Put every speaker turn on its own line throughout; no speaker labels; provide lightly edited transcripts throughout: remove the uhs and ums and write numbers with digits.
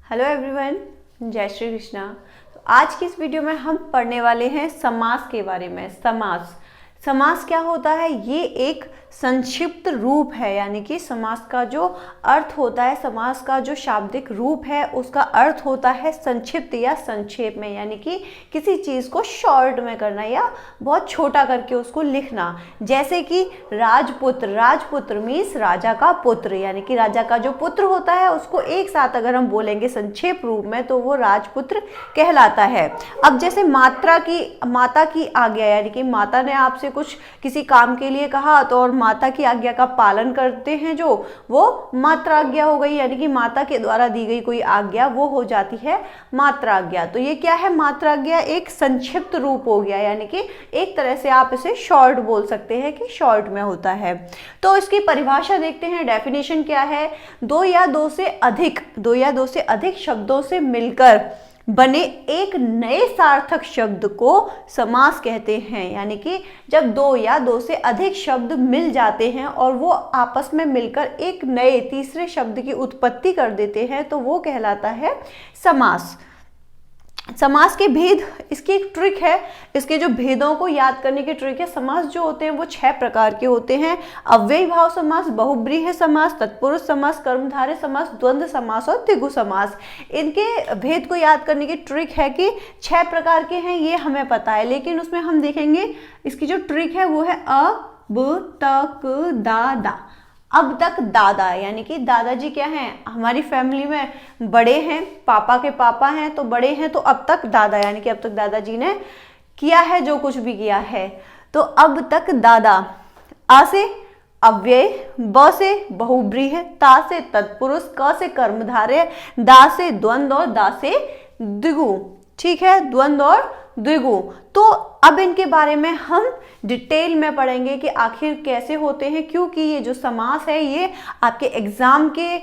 Hello everyone, जय श्री कृष्णा। तो आज की इस वीडियो में हम पढ़ने वाले हैं समास के बारे में। समास क्या होता है? ये एक संक्षिप्त रूप है, यानी कि समास का जो अर्थ होता है, समास का जो शाब्दिक रूप है उसका अर्थ होता है संक्षिप्त या संक्षेप में, यानी कि किसी चीज को शॉर्ट में करना या बहुत छोटा करके उसको लिखना। जैसे कि राजपुत्र, राजपुत्र मीन्स राजा का पुत्र, यानी कि राजा का जो पुत्र होता है उसको एक साथ अगर हम बोलेंगे संक्षेप रूप में तो वो राजपुत्र कहलाता है। अब जैसे माता की आज्ञा, यानी कि माता ने आपसे कुछ किसी काम के लिए कहा तो और माता की आज्ञा का पालन करते हैं जो, वो मात्राज्ञा हो गई, यानी कि माता के द्वारा दी गई कोई आज्ञा वो हो जाती है मात्राज्ञा। तो ये क्या है? मात्राज्ञा एक संक्षिप्त रूप हो गया, यानी कि एक तरह से आप इसे शॉर्ट बोल सकते हैं कि शॉर्ट में होता है। तो इसकी परिभाषा देखते हैं, डेफिनेशन क्या है? दो या दो से अधिक शब्दों से मिलकर बने एक नए सार्थक शब्द को समास कहते हैं। यानी कि जब दो या दो से अधिक शब्द मिल जाते हैं और वो आपस में मिलकर एक नए तीसरे शब्द की उत्पत्ति कर देते हैं तो वो कहलाता है समास। समास के भेद, इसकी एक ट्रिक है, इसके जो भेदों को याद करने की ट्रिक है। समास जो होते हैं वो 6 प्रकार के होते हैं: अव्ययी भाव समास, बहुब्रीहि समास, तत्पुरुष समास, कर्मधारय समास, द्वंद्व समास और द्विगु समास। इनके भेद को याद करने की ट्रिक है कि 6 प्रकार के हैं, ये हमें पता है, लेकिन उसमें हम देखेंगे इसकी जो ट्रिक है वो है अब तक दादा। अब तक दादा, यानी कि दादाजी क्या हैं? हमारी फैमिली में बड़े हैं, पापा के पापा हैं तो बड़े हैं, तो अब तक दादा, यानी कि अब तक दादाजी ने किया है जो कुछ भी किया है। तो अब तक दादा। आ से अव्यय, ब से बहुब्रीहि, ता से तत्पुरुष, क से कर्मधारय, दा से द्वंद्व और दा से द्विगु। ठीक है, द्वंद्व और द्विगु। तो अब इनके बारे में हम डिटेल में पढ़ेंगे कि आखिर कैसे होते हैं, क्योंकि ये जो समास है ये आपके एग्जाम के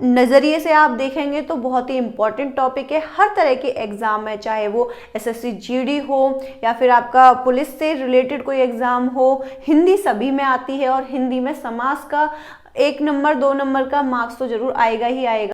नज़रिए से आप देखेंगे तो बहुत ही इंपॉर्टेंट टॉपिक है। हर तरह के एग्जाम में, चाहे वो एसएससी जीडी हो या फिर आपका पुलिस से रिलेटेड कोई एग्जाम हो, हिंदी सभी में आती है और हिंदी में समास का 1 नंबर 2 नंबर का मार्क्स तो जरूर आएगा ही आएगा।